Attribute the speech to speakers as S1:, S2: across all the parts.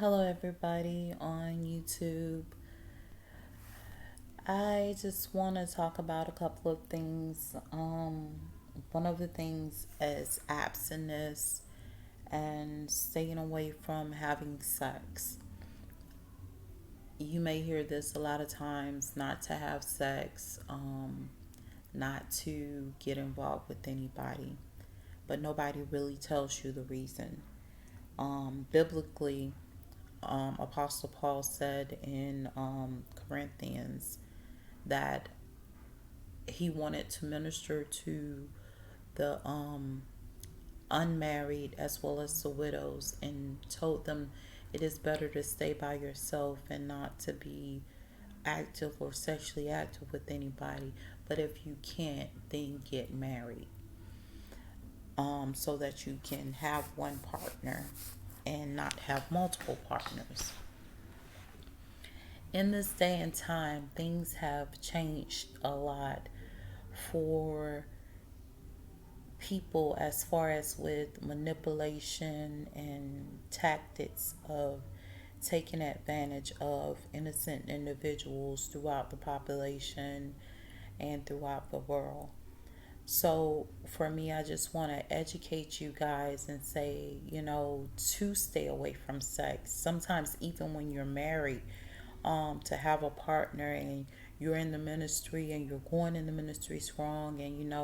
S1: Hello, everybody on YouTube. I just want to talk about a couple of things. One of the things is abstinence and staying away from having sex. You may hear this a lot of times, not to have sex, not to get involved with anybody, but nobody really tells you the reason. Biblically, Apostle Paul said in Corinthians that he wanted to minister to the unmarried as well as the widows, and told them it is better to stay by yourself and not to be active or sexually active with anybody. But if you can't, then get married, so that you can have one partner and not have multiple partners. In this day and time, things have changed a lot for people as far as with manipulation and tactics of taking advantage of innocent individuals throughout the population and throughout the world. So, for me, I just want to educate you guys and say, to stay away from sex. Sometimes, even when you're married, to have a partner and you're in the ministry and you're going in the ministry strong, and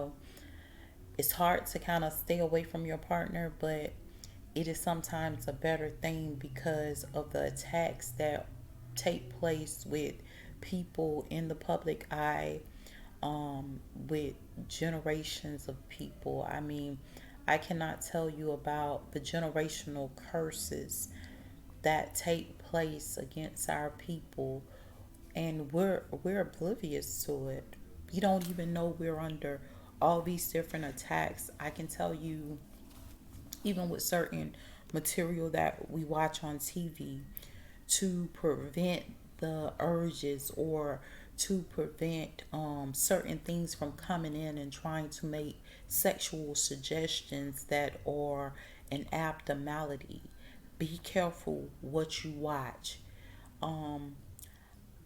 S1: it's hard to kind of stay away from your partner, but it is sometimes a better thing because of the attacks that take place with people in the public eye, with generations of people. I mean, I cannot tell you about the generational curses that take place against our people, and we're oblivious to it. We don't even know we're under all these different attacks. I can tell you, even with certain material that we watch on TV, to prevent the urges or to prevent certain things from coming in and trying to make sexual suggestions that are an abnormality. Be careful what you watch. Um,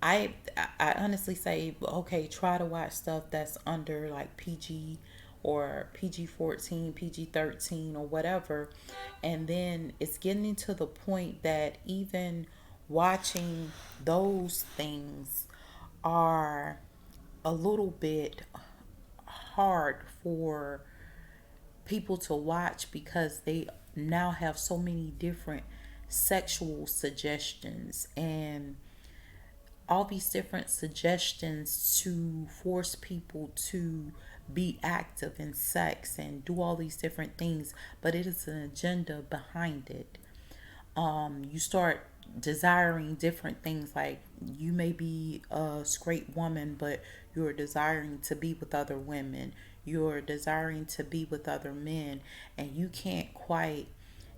S1: I honestly say, okay, try to watch stuff that's under like PG or PG 14, PG 13, or whatever. And then it's getting to the point that even watching those things are a little bit hard for people to watch because they now have so many different sexual suggestions and all these different suggestions to force people to be active in sex and do all these different things, but it is an agenda behind it. You start desiring different things, like you may be a straight woman, but you're desiring to be with other women, you're desiring to be with other men, and you can't quite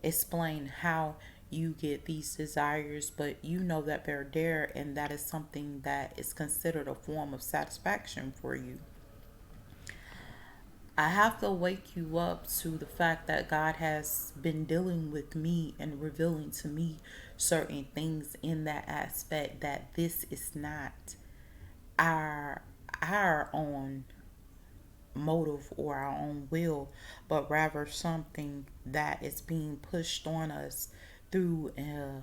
S1: explain how you get these desires, but you know that they're there, and that is something that is considered a form of satisfaction for you. I have to wake you up to the fact that God has been dealing with me and revealing to me certain things in that aspect, that this is not our our own motive or our own will, but rather something that is being pushed on us through a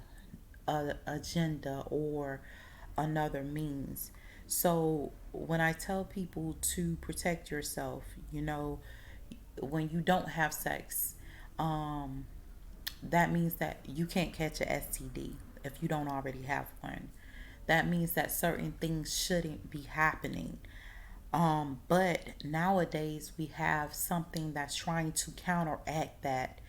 S1: agenda or another means. So when I tell people to protect yourself, when you don't have sex, um, that means that you can't catch a STD if you don't already have one. That means that certain things shouldn't be happening. But nowadays we have something that's trying to counteract that,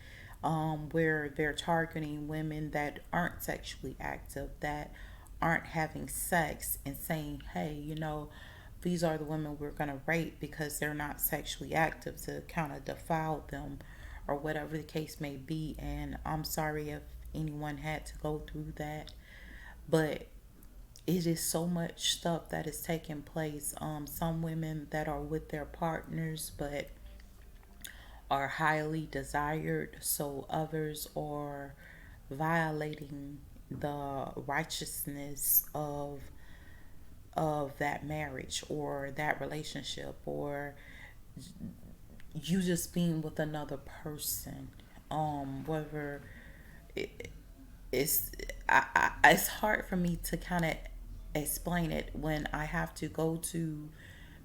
S1: where they're targeting women that aren't sexually active, that aren't having sex, and saying, hey, these are the women we're going to rape because they're not sexually active, to kind of defile them or whatever the case may be. And I'm sorry if anyone had to go through that, but it is so much stuff that is taking place. Some women that are with their partners but are highly desired, so others are violating the righteousness of that marriage or that relationship, or you just being with another person. Whether it, it's it's hard for me to kind of explain it when I have to go to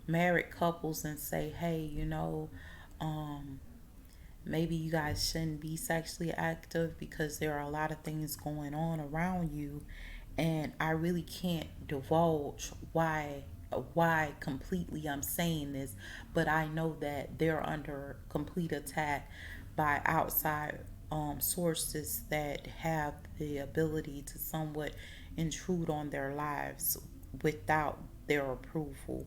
S1: married couples and say, hey, um, maybe you guys shouldn't be sexually active because there are a lot of things going on around you, and I really can't divulge why completely I'm saying this, but I know that they're under complete attack by outside sources that have the ability to somewhat intrude on their lives without their approval.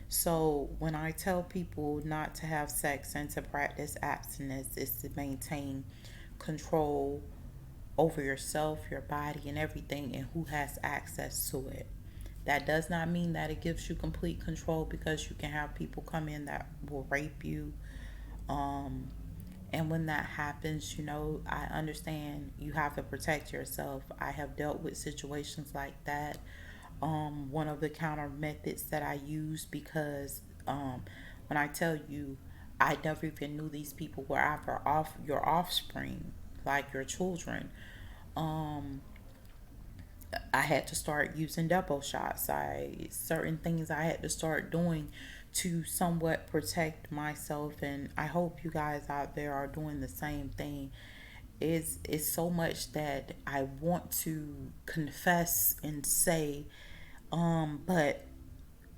S1: So when I tell people not to have sex and to practice abstinence, is to maintain control over yourself, your body, and everything, and who has access to it. That does not mean that it gives you complete control, because you can have people come in that will rape you. Um, and when that happens, I understand you have to protect yourself. I have dealt with situations like that. One of the counter methods that I use, because when I tell you, I never even knew these people were after your offspring, like your children. Um, I had to start using double shots. Certain things I had to start doing to somewhat protect myself, and I hope you guys out there are doing the same thing. Is so much that I want to confess and say, but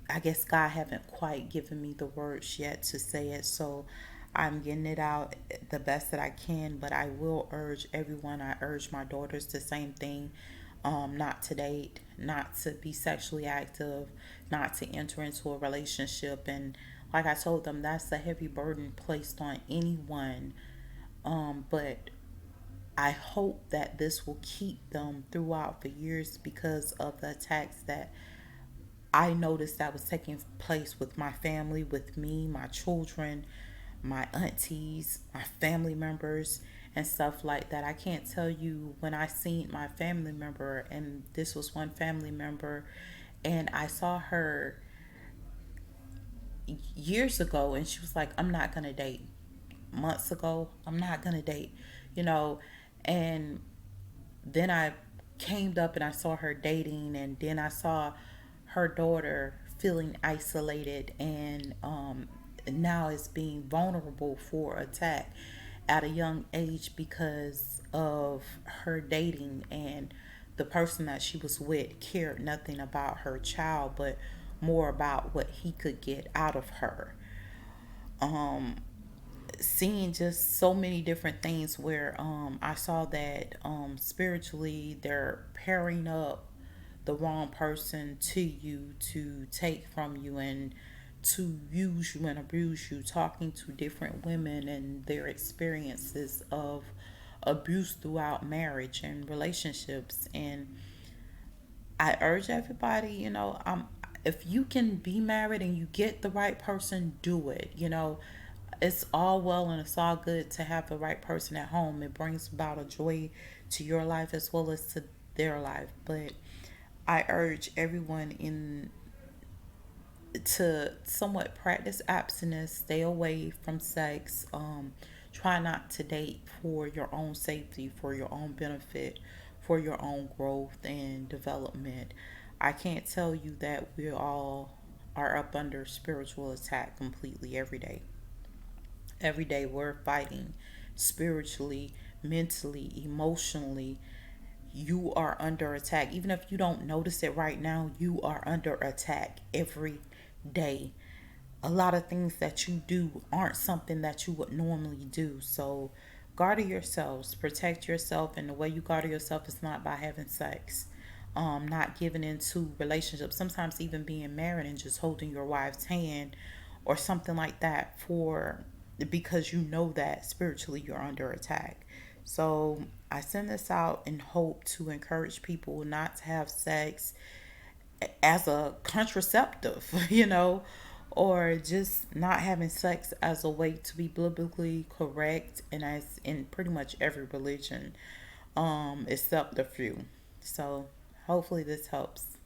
S1: I guess God haven't quite given me the words yet to say it, so I'm getting it out the best that I can. But I will urge everyone. I urge my daughters the same thing. Not to date, not to be sexually active, not to enter into a relationship, and like I told them, that's a heavy burden placed on anyone. But I hope that this will keep them throughout the years, because of the attacks that I noticed that was taking place with my family, with me, my children, my aunties, my family members, and stuff like that. I can't tell you when I seen my family member, and this was one family member, and I saw her years ago, and she was like, I'm not gonna date. Months ago, I'm not gonna date, you know, and then I came up and I saw her dating, and then I saw her daughter feeling isolated, and now is being vulnerable for attack at a young age because of her dating, and the person that she was with cared nothing about her child, but more about what he could get out of her. um Seeing just so many different things where I saw that spiritually they're pairing up the wrong person to you to take from you and to use you and abuse you, talking to different women and their experiences of abuse throughout marriage and relationships. And I urge everybody, if you can be married and you get the right person, do it. It's all well and it's all good to have the right person at home. It brings about a joy to your life as well as to their life. But I urge everyone in to somewhat practice abstinence, stay away from sex, try not to date for your own safety, for your own benefit, for your own growth and development. I can't tell you that we all are up under spiritual attack completely every day. Every day we're fighting spiritually, mentally, emotionally. You are under attack. Even if you don't notice it right now, you are under attack every day. A lot of things that you do aren't something that you would normally do. So guard yourselves, protect yourself, and the way you guard yourself is not by having sex. Not giving into relationships, sometimes even being married and just holding your wife's hand or something like that, for because you know that spiritually you're under attack. So I send this out in hope to encourage people not to have sex as a contraceptive, or just not having sex as a way to be biblically correct, and as in pretty much every religion, except a few. So hopefully this helps.